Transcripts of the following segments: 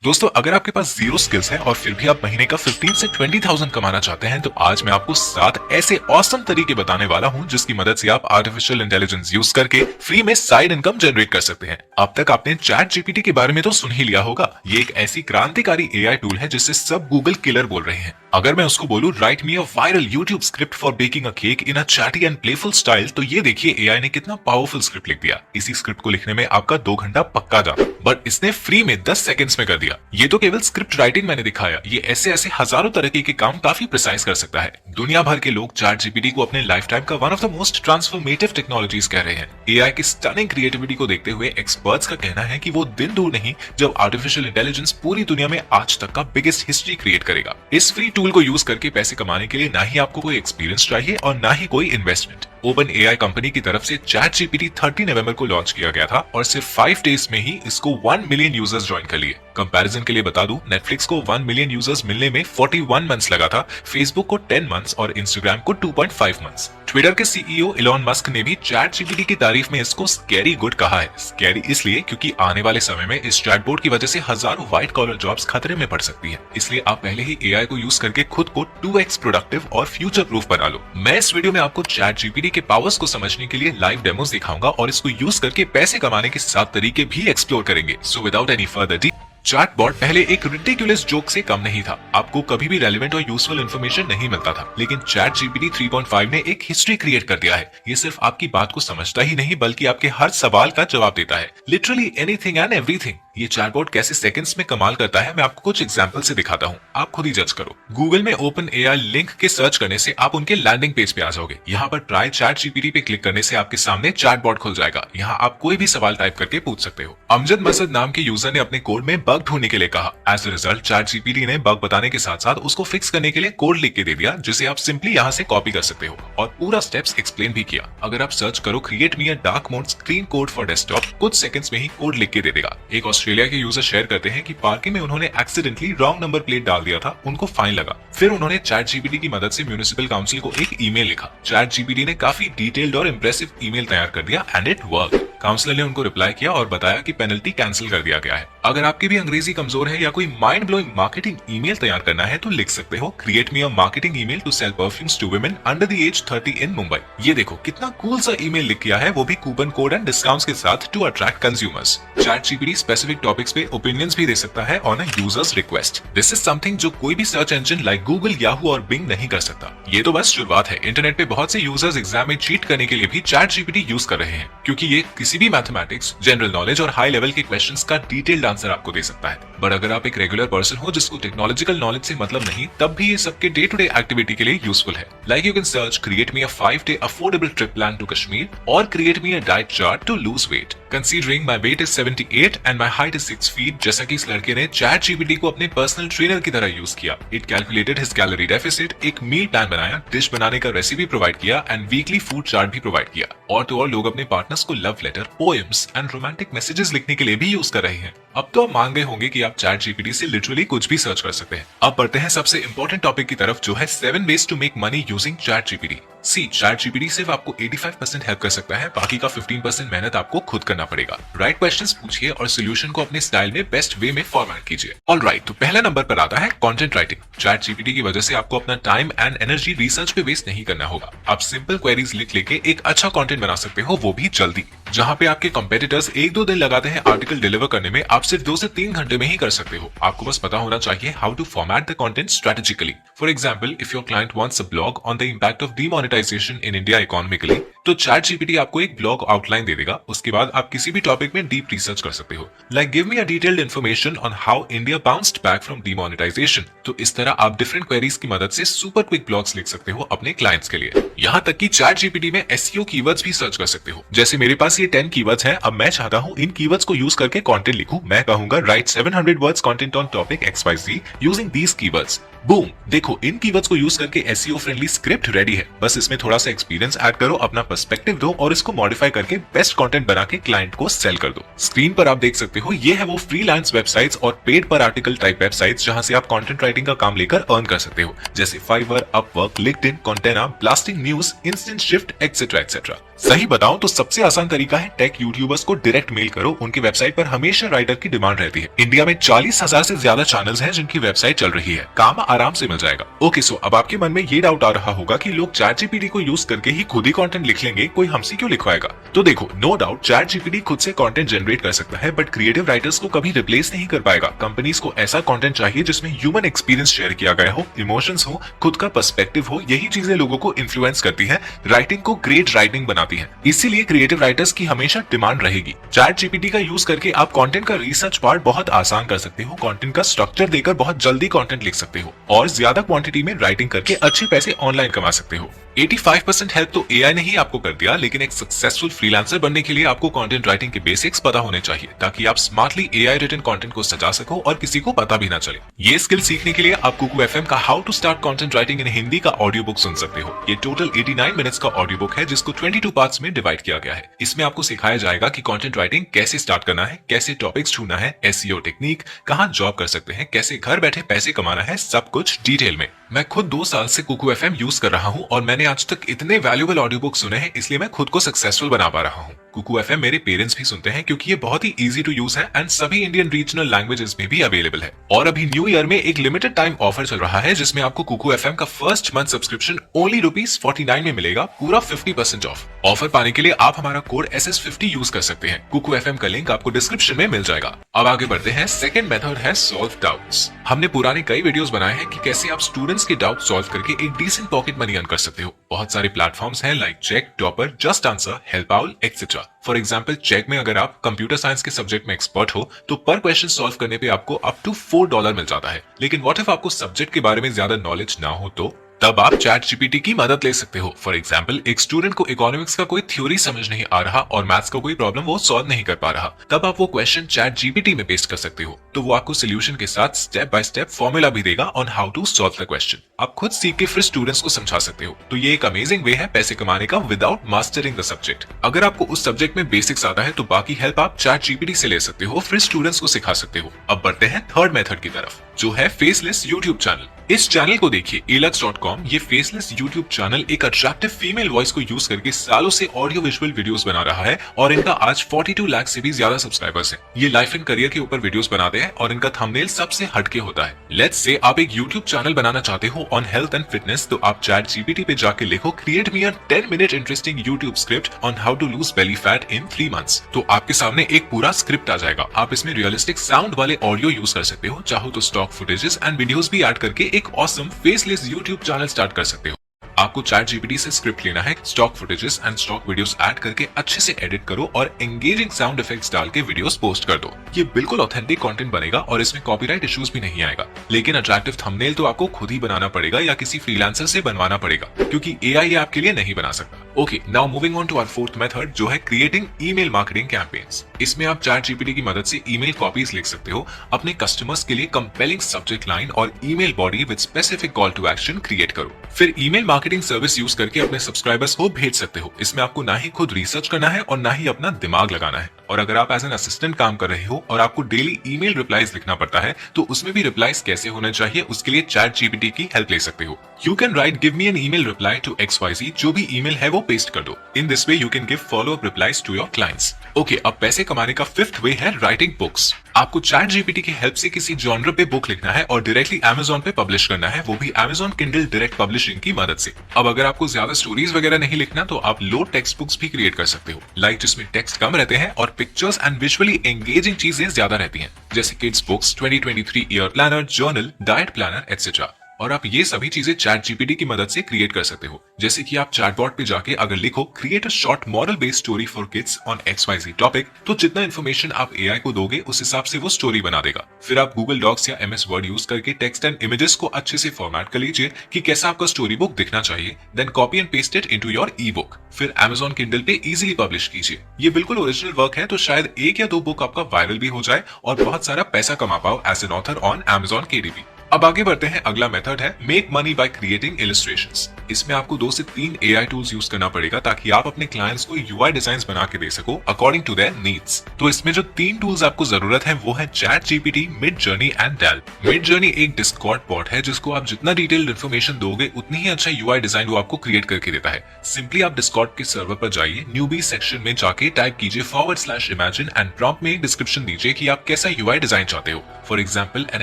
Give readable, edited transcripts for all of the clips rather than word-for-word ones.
दोस्तों, अगर आपके पास जीरो स्किल्स है और फिर भी आप महीने का 15 से 20,000 कमाना चाहते हैं, तो आज मैं आपको 7 ऐसे औसम तरीके बताने वाला हूं जिसकी मदद से आप आर्टिफिशियल इंटेलिजेंस यूज करके फ्री में साइड इनकम जनरेट कर सकते हैं। अब तक आपने चैट जीपीटी के बारे में तो सुन ही लिया होगा। ये एक ऐसी क्रांतिकारी एआई टूल है जिससे सब गूगल किलर बोल रहे हैं। अगर मैं उसको बोलूं right me a viral YouTube script for baking a cake in a chatty and playful style, तो ये देखिए एआई ने कितना पावरफुल स्क्रिप्ट लिख दिया। इसी स्क्रिप्ट को लिखने में आपका 2 घंटा पक्का जाता, बट इसने फ्री में 10 सेकंड्स में कर दिया। ये तो केवल स्क्रिप्ट राइटिंग मैंने दिखाया, ये ऐसे ऐसे हजारों तरह के काम काफी प्रिसाइज कर सकता है। दुनिया भर के लोग चैट जीपीटी को अपने लाइफ टाइम का one of the most transformative technologies कह रहे हैं। एआई की स्टनिंग क्रिएटिविटी को देखते हुए एक्सपर्ट्स का कहना है कि वो दिन दूर नहीं जब आर्टिफिशियल इंटेलिजेंस पूरी दुनिया में आज तक का बिगेस्ट हिस्ट्री क्रिएट करेगा। इस फ्री टूल को यूज करके पैसे कमाने के लिए ना ही आपको कोई एक्सपीरियंस चाहिए और ना ही कोई इन्वेस्टमेंट। ओपन एआई कंपनी की तरफ से चैट जीपीटी 30 नवंबर को लॉन्च किया गया था और सिर्फ 5 डेज में ही इसको 1 मिलियन यूजर्स ज्वाइन कर लिए। कंपैरिजन के लिए बता दूं, नेटफ्लिक्स को 1 मिलियन यूजर्स मिलने में 41 मंथ्स लगा था, फेसबुक को 10 मंथ्स और इंस्टाग्राम को 2.5 मंथ्स। ट्विटर के सीईओ इलॉन मस्क ने भी चैट जीपीटी की तारीफ में इसको स्कैरी गुड कहा है। स्कैरी इसलिए क्योंकि आने वाले समय में इस चैटबॉट की वजह से हजारों व्हाइट कॉलर जॉब्स खतरे में पड़ सकती हैं। इसलिए आप पहले ही एआई को यूज करके खुद को 2x प्रोडक्टिव और फ्यूचर प्रूफ बना लो। मैं इस वीडियो में आपको चैट जीपीटी के पावर्स को समझने के लिए लाइव डेमोस दिखाऊंगा और इसको यूज करके पैसे कमाने के 7 तरीके भी एक्सप्लोर करेंगे। So without any further chatbot पहले एक रिडिकुलस जोक से कम नहीं था। आपको कभी भी रेलेवेंट और यूजफुल इन्फॉर्मेशन नहीं मिलता था, लेकिन चैट जीपीटी 3.5 ने एक हिस्ट्री क्रिएट कर दिया है। ये सिर्फ आपकी बात को समझता ही नहीं बल्कि आपके हर सवाल का जवाब देता है, लिटरली एनीथिंग एंड एवरीथिंग। ये चैटबॉट कैसे सेकंड्स में कमाल करता है, मैं आपको कुछ एग्जांपल से दिखाता हूँ, आप खुद ही जज करो। गूगल में ओपन एआई लिंक के सर्च करने से आप उनके लैंडिंग पेज पे आ जाओगे। यहाँ पर ट्राई चैट जीपीटी पे क्लिक करने से आपके सामने चैटबॉट खुल जाएगा। यहाँ आप कोई भी सवाल टाइप करके पूछ सकते हो। अमजद मसद नाम के यूजर ने अपने कोड में बग ढूंढने के लिए कहा। As a result ChatGPT ने बग बताने के साथ साथ उसको फिक्स करने के लिए कोड लिख के दे दिया, जिसे आप सिंपली यहाँ से कॉपी कर सकते हो और पूरा स्टेप्स एक्सप्लेन भी किया। अगर आप सर्च करो create me a dark mode screen code for desktop, कुछ सेकंड्स में ही कोड लिख के दे देगा। एक ऑस्ट्रेलिया के यूजर शेयर करते हैं कि पार्किंग में उन्होंने एक्सीडेंटली रॉन्ग नंबर प्लेट डाल दिया था, उनको फाइन लगा। फिर उन्होंने चैट जीपीटी की मदद से म्युनिसिपल काउंसिल को एक ईमेल लिखा। चैट जीपीटी ने काफी डिटेल्ड और इंप्रेसिव ईमेल तैयार कर दिया एंड इट वर्क। काउंसलर ने उनको रिप्लाई किया और बताया कि पेनल्टी कैंसिल कर दिया गया है। अगर आपकी भी अंग्रेजी कमजोर है या कोई माइंड ब्लोइंग मार्केटिंग ईमेल तैयार करना है तो लिख सकते हो create me a marketing email to sell perfumes to women under the age 30 in Mumbai. ये देखो कितना कूल सा ईमेल लिख किया है, वो भी कूपन कोड एंड डिस्काउंट्स के साथ to attract consumers. ChatGPT specific topics पे ओपिनियंस भी दे सकता है on a user's request. This is something जो कोई भी search engine like Google, Yahoo और बिंग नहीं कर सकता। ये तो बस शुरुआत है। इंटरनेट पे बहुत से यूजर्स एग्जाम में चीट करने के लिए भी चैट जीपीटी यूज कर रहे हैं, क्योंकि ये किसी भी मैथमेटिक्स, जनरल नॉलेज और हाई लेवल के क्वेश्चंस का डिटेल्ड आंसर आपको दे सकता है। बट अगर आप एक रेगुलर पर्सन हो जिसको टेक्नोलॉजिकल नॉलेज से मतलब नहीं, तब भी ये सबके डे टू डे एक्टिविटी के लिए यूजफुल है। Like you can search create me a 5-day affordable trip plan to Kashmir और create me a diet chart to lose weight. Considering my weight is 78 and my height is 6 feet. जैसा कि इस लड़के ने chat GPT को अपने personal trainer की तरह यूज किया। It calculated his calorie deficit, एक मील प्लान बनाया, डिश बनाने का रेसिपी प्रोवाइड किया एंड वीकली फूड चार्ट भी प्रोवाइड किया। और तो और लोग अपने पार्टनर्स को love letter, poems and romantic messages लिखने के लिए भी यूज कर रहे हैं। अब तो आप मान गए होंगे कि आप चैट जीपीटी से लिटरली कुछ भी सर्च कर सकते हैं। अब बढ़ते हैं सबसे इंपॉर्टेंट टॉपिक की तरफ, जो है 7 ways to make money using ChatGPT. ChatGPT सिर्फ आपको 85% हेल्प कर सकता है, बाकी का 15% मेहनत आपको खुद करना पड़ेगा। राइट क्वेश्चंस पूछिए और सोल्यूशन को अपने स्टाइल में बेस्ट वे में फॉर्मेट कीजिए। ऑलराइट, तो पहला नंबर पर आता है कंटेंट राइटिंग। चैट जीपीटी की वजह से आपको अपना टाइम एंड एनर्जी रिसर्च पे वेस्ट नहीं करना होगा। आप सिंपल क्वेरीज लिख लेके एक अच्छा कंटेंट बना सकते हो, वो भी जल्दी। जहां पे आपके कंपेटिटर्स 1-2 दिन लगाते हैं आर्टिकल डिलीवर करने में, आप सिर्फ 2 से 3 घंटे में ही कर सकते हो। आपको बस पता होना चाहिए how to format the content strategically. For example, if your client wants a blog on the impact of demonetisation in India economically, तो चैट जीपीटी आपको एक ब्लॉग आउटलाइन दे देगा। उसके बाद आप किसी भी टॉपिक में डीप रिसर्च कर सकते हो, like give me a detailed information on how India bounced back from demonetisation. तो इस तरह आप डिफरेंट क्वेरीज की मदद से सुपर क्विक ब्लॉग्स लिख सकते हो अपने क्लाइंट्स के लिए। यहाँ तक कि चैट जीपीटी में एसईओ कीवर्ड्स भी सर्च कर सकते हो। जैसे मेरे पास ये 10 कीवर्ड्स हैं, अब मैं चाहता हूँ इन कीवर्ड्स को यूज करके कंटेंट लिखूं। मैं कहूंगा right 700 words content on topic XYZ using these keywords. Boom, देखो इन कीवर्ड्स को यूज करके एसईओ फ्रेंडली स्क्रिप्ट रेडी है। बस इसमें थोड़ा सा एक्सपीरियंस ऐड करो, अपना पर्सपेक्टिव दो और इसको मॉडिफाई करके बेस्ट कंटेंट बना के क्लाइंट को सेल कर दो। स्क्रीन पर आप देख सकते हो, ये है वो फ्रीलांस वेबसाइट्स और पेड पर आर्टिकल टाइप वेबसाइट्स जहां से आप कंटेंट राइटिंग का काम लेकर अर्न कर सकते हो, जैसे Fiverr, Upwork, LinkedIn, Contena, Blasting News, Instant Shift, etcetera etcetera. सही बताऊं तो सबसे आसान तरीका है टेक यूट्यूबर्स को डायरेक्ट मेल करो। उनकी वेबसाइट पर हमेशा राइटर की डिमांड रहती है। इंडिया में 40,000 से ज्यादा चैनल्स हैं जिनकी वेबसाइट चल रही है, काम आराम से मिल जाएगा। ओके सो अब आपके मन में ये डाउट आ रहा होगा कि लोग चैट जीपीटी को यूज करके ही खुद ही कंटेंट लिख लेंगे, कोई हमसे क्यों लिखवाएगा? तो देखो, नो डाउट चैट जीपीटी खुद से कंटेंट जनरेट कर सकता है, बट क्रिएटिव राइटर्स को कभी रिप्लेस नहीं कर पाएगा। कंपनीज को ऐसा कंटेंट चाहिए जिसमें ह्यूमन एक्सपीरियंस शेयर किया गया हो, इमोशंस हो, खुद का पर्सपेक्टिव हो। यही चीजें लोगों को इन्फ्लुएंस करती है, राइटिंग को ग्रेट राइटिंग बनाती है। इसीलिए क्रिएटिव राइटर्स की हमेशा डिमांड रहेगी। चैट जीपीटी का यूज करके आप कंटेंट का रिसर्च पार्ट बहुत आसान कर सकते हो, कंटेंट का स्ट्रक्चर देकर बहुत जल्दी कंटेंट लिख सकते हो और ज्यादा क्वांटिटी में राइटिंग करके अच्छे पैसे ऑनलाइन कमा सकते हो। 85% हेल्प तो एआई ने ही आपको कर दिया, लेकिन एक सक्सेसफुल फ्रीलांसर बनने के लिए आपको कंटेंट राइटिंग के बेसिक्स पता होने चाहिए, ताकि आप स्मार्टली एआई रिटन कंटेंट को सजा सको और किसी को पता भी ना चले। ये स्किल सीखने के लिए आप कुकू एफएम का how to start content writing in Hindi का ऑडियो बुक सुन सकते हो। ये टोटल 89 मिनट्स का ऑडियो बुक है, जिसको 22 पार्ट्स में डिवाइड किया गया है। इसमें आपको सिखाया जाएगा कि कंटेंट राइटिंग कैसे स्टार्ट करना है, कैसे टॉपिक्स ढूंढना है, एसईओ टेक्निक, कहां जॉब कर सकते हैं, कैसे घर बैठे पैसे कमाना है, सब कुछ डिटेल में। मैं खुद 2 साल से कुकू एफएम यूज कर रहा हूं और मैंने आज तक इतने वैल्यूएबल ऑडियो बुक सुने हैं, इसलिए मैं खुद को सक्सेसफुल बना पा रहा हूं। कुकू एफएम मेरे पेरेंट्स भी सुनते हैं क्योंकि ये बहुत ही इजी टू यूज है एंड सभी इंडियन रीजनल लैंग्वेजेस में भी अवेलेबल है। और अभी न्यू ईयर में एक लिमिटेड टाइम ऑफर चल रहा है, जिसमें आपको कुकू एफएम का फर्स्ट मंथ सब्सक्रिप्शन ओनली ₹49 में मिलेगा, पूरा 50% ऑफ। ऑफर पाने के लिए आप हमारा कोड SS50 यूज कर सकते हैं। कुकू एफएम का लिंक आपको डिस्क्रिप्शन में मिल जाएगा। अब आगे बढ़ते हैं। सेकंड मेथड है सॉल्व डाउट्स। हमने पुराने कई वीडियोस बनाए हैं कि कैसे आप स्टूडेंट्स के डाउट सॉल्व करके एक डिसेंट पॉकेट मनी अर्न कर सकते हो। बहुत सारे प्लेटफॉर्म्स हैं like Chegg, Toppr, Just Answer, help out etcetera. For example Chegg में अगर आप कंप्यूटर साइंस के सब्जेक्ट में एक्सपर्ट हो तो पर क्वेश्चन सॉल्व करने पे आपको अप टू $4 मिल जाता है। लेकिन व्हाट इफ आपको सब्जेक्ट के बारे में ज्यादा नॉलेज ना हो, तो तब आप चैट जीपीटी की मदद ले सकते हो। फॉर एग्जाम्पल एक स्टूडेंट को इकोनॉमिक्स का कोई थ्योरी समझ नहीं आ रहा और मैथ्स का कोई प्रॉब्लम वो सॉल्व नहीं कर पा रहा, तब आप वो क्वेश्चन चैट जीपीटी में पेस्ट कर सकते हो, तो वो आपको सोल्यूशन के साथ स्टेप बाय स्टेप फॉर्मूला भी देगा on how to solve the question. आप खुद सीख के फिर स्टूडेंट्स को समझा सकते हो। तो ये एक अमेजिंग वे है पैसे कमाने का विदाउट मास्टरिंग द सब्जेक्ट। अगर आपको उस सब्जेक्ट में बेसिक्स आता है तो बाकी हेल्प आप चैट जीपीटी से ले सकते हो, फिर स्टूडेंट्स को सिखा सकते हो। अब बढ़ते हैं थर्ड मेथड की तरफ, जो है फेसलेस यूट्यूब चैनल। इस चैनल को देखिए, elux.com। ये फेसलेस यूट्यूब चैनल एक अट्रैक्टिव फीमेल वॉइस को यूज करके सालों से ऑडियो विजुअल वीडियोस बना रहा है और इनका आज 42 लाख से भी ज्यादा सब्सक्राइबर्स हैं। ये लाइफ एंड करियर के ऊपर वीडियोस बनाते हैं और इनका थंबनेल सबसे हटके होता है। लेट्स से आप एक यूट्यूब चैनल बनाना चाहते हो ऑन हेल्थ एंड फिटनेस, तो आप चैट जीपीटी पे जाके लिखो create me a 10 minute interesting YouTube script on how to lose belly fat in 3 months. तो आपके सामने एक पूरा स्क्रिप्ट आ जाएगा। आप इसमें रियलिस्टिक साउंड वाले ऑडियो यूज कर सकते हो, चाहो तो स्टॉक फुटेजेस एंड वीडियोस भी ऐड करके एक awesome faceless YouTube channel start कर सकते हो। आपको चैट जीपीटी से स्क्रिप्ट लेना है, stock footages and stock videos add करके अच्छे से एडिट करो और एंगेजिंग साउंड इफेक्ट्स डाल के वीडियोस पोस्ट कर दो। ये बिल्कुल ऑथेंटिक कंटेंट बनेगा और इसमें कॉपीराइट इश्यूज भी नहीं आएगा। लेकिन अट्रैक्टिव थंबनेल तो आपको खुद ही बनाना पड़ेगा या किसी फ्रीलांसर से बनवाना पड़ेगा, क्योंकि एआई ये आपके लिए नहीं बना सकता। Okay, now moving on to our fourth method, जो है क्रिएटिंग ईमेल मार्केटिंग कैंपेन्स। इसमें आप चैट जीपीटी की मदद से ईमेल कॉपीज लिख सकते हो, अपने कस्टमर्स के लिए कंपेलिंग सब्जेक्ट लाइन और email body with specific call to action create करो। फिर ईमेल मार्केटिंग सर्विस यूज करके अपने सब्सक्राइबर्स को भेज सकते हो। इसमें आपको ना ही खुद रिसर्च करना है और ना ही अपना दिमाग लगाना है। और अगर आप एज एन असिस्टेंट काम कर रहे हो और आपको डेली ईमेल रिप्लाईज लिखना पड़ता है, तो उसमें भी रिप्लाईज कैसे होने चाहिए उसके लिए चैट जीपीटी की हेल्प ले सकते हो। You can write give me an email reply to XYZ, जो भी ईमेल है वो पेस्ट कर दो। In this way you can give follow up replies to your clients. Okay, अब पैसे कमाने का फिफ्थ वे है राइटिंग बुक्स। आपको चैट जीपीटी की हेल्प से किसी जॉनर पे बुक लिखना है और डायरेक्टली Amazon पे पब्लिश करना है, वो भी Amazon Kindle डायरेक्ट पब्लिशिंग की मदद से। अब अगर आपको ज्यादा स्टोरीज वगैरह नहीं लिखना, तो आप लो टेक्स्ट बुक्स भी क्रिएट कर सकते हो, लाइक जिसमें टेक्स्ट कम रहते हैं और पिक्चर्स एंड विजुअली एंगेजिंग चीजें ज्यादा रहती हैं, जैसे kids books, 2023 year planner, journal, diet planner etcetera. और आप ये सभी चीजें चैट जीपीटी की मदद से क्रिएट कर सकते हो। जैसे कि आप चैटबॉट पे जाके अगर लिखो create a short moral based story for kids on XYZ topic, तो जितना इन्फॉर्मेशन आप एआई को दोगे उस हिसाब से वो स्टोरी बना देगा। फिर आप गूगल डॉक्स या MS वर्ड यूज करके टेक्स्ट एंड इमेजेस को अच्छे से फॉर्मेट कर लीजिए कि कैसा आपका स्टोरी बुक दिखना चाहिए, then copy and paste it into your e book. फिर Amazon Kindle पे इजीली पब्लिश कीजिए। ये बिल्कुल ओरिजिनल वर्क है, तो शायद 1 या 2 बुक आपका वायरल भी हो जाए और बहुत सारा पैसा कमा पाओ as an author on Amazon KDP। अब आगे बढ़ते हैं। अगला मेथड है make money by creating illustrations. इसमें आपको 2 से 3 एआई टूल्स यूज करना पड़ेगा ताकि आप अपने क्लाइंट्स को यूआई डिजाइन्स बना के दे सको अकॉर्डिंग टू देयर नीड्स। तो इसमें जो 3 टूल्स आपको जरूरत है वो है chat GPT, Midjourney and Dall-E. Midjourney एक डिस्कॉर्ड बॉट है जिसको आप जितना डिटेल्ड इन्फॉर्मेशन दोगे उतनी ही अच्छा यूआई डिजाइन वो आपको क्रिएट करके देता है। सिंपली आप डिस्कॉर्ड के सर्वर पर जाइए, न्यूबी सेक्शन में जाके टाइप कीजिए /imagine एंड प्रॉम्प्ट में एक डिस्क्रिप्शन दीजिए कि आप कैसा यूआई डिजाइन चाहते हो। For example an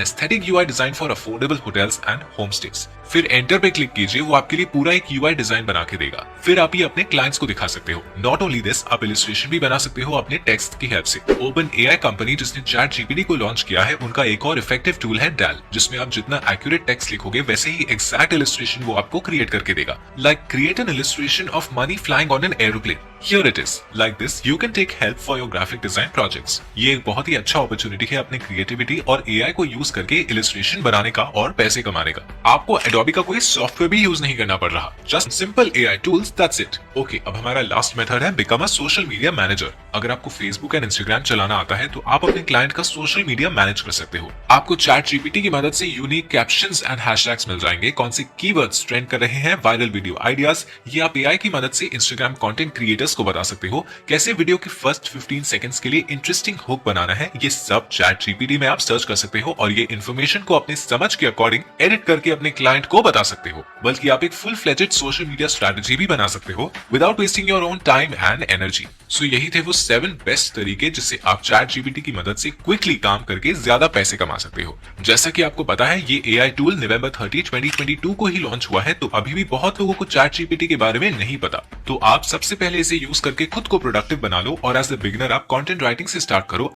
aesthetic UI design for affordable hotels and homestays. फिर एंटर पे क्लिक कीजिए, वो आपके लिए पूरा एक यूआई डिजाइन बना के देगा। फिर आप ये अपने क्लाइंट्स को दिखा सकते हो। नॉट ओनली दिस, आप इलस्ट्रेशन भी बना सकते हो अपने टेक्स्ट की हेल्प से। ओपन एआई कंपनी जिसने चैट जीपीटी को लॉन्च किया है, उनका एक और इफेक्टिव टूल है डेल, जिसमें आप जितना एक्यूरेट टेक्स्ट लिखोगे वैसे ही एग्जैक्ट इलस्ट्रेशन वो आपको क्रिएट करके देगा। Like create an illustration of money flying on an aeroplane. Here it is. Like this, you can take help for your graphic design projects. ये एक बहुत ही अच्छा अपॉर्चुनिटी है अपने क्रिएटिविटी और एआई को यूज करके इलस्ट्रेशन बनाने का और पैसे कमाने का। आपको एडोबी का कोई सॉफ्टवेयर भी यूज नहीं करना पड़ रहा, just simple AI tools, that's it. Okay, अब हमारा लास्ट मेथड है become a social media manager. अगर आपको फेसबुक एंड इंस्टाग्राम चलाना आता है तो आप अपने क्लाइंट का सोशल मीडिया मैनेज कर सकते हो। आपको चैट जीपीटी की मदद से यूनिक कैप्शंस एंड हैशटैग्स मिल जाएंगे, कौन से कीवर्ड्स ट्रेंड कर रहे हैं, वायरल वीडियो आइडियाज। ये आप एआई की मदद से इंस्टाग्राम कंटेंट क्रिएटर्स को बता सकते हो कैसे वीडियो के फर्स्ट 15 सेकंड्स के लिए इंटरेस्टिंग हुक बनाना है। ये सब चैट जीपीटी में आप सर्च कर सकते हो और ये इन्फॉर्मेशन को अपने समझ के अकॉर्डिंग एडिट करके अपने क्लाइंट को बता सकते हो। बल्कि आप एक full fledged social media strategy भी बना सकते हो without wasting your own time and energy. So यही थे वो 7 बेस्ट तरीके जिससे आप चैट जीपीटी की मदद से क्विकली काम करके ज्यादा पैसे कमा सकते हो। जैसा कि आपको पता है ये एआई टूल नवंबर 30, 2022 को ही लॉन्च हुआ है, तो अभी भी बहुत लोगों को चैट जीपीटी के बारे में नहीं पता। तो आप सबसे पहले इसे यूज करके खुद को प्रोडक्टिव बना लो और एज ए बिगिनर आप कंटेंट राइटिंग से स्टार्ट करो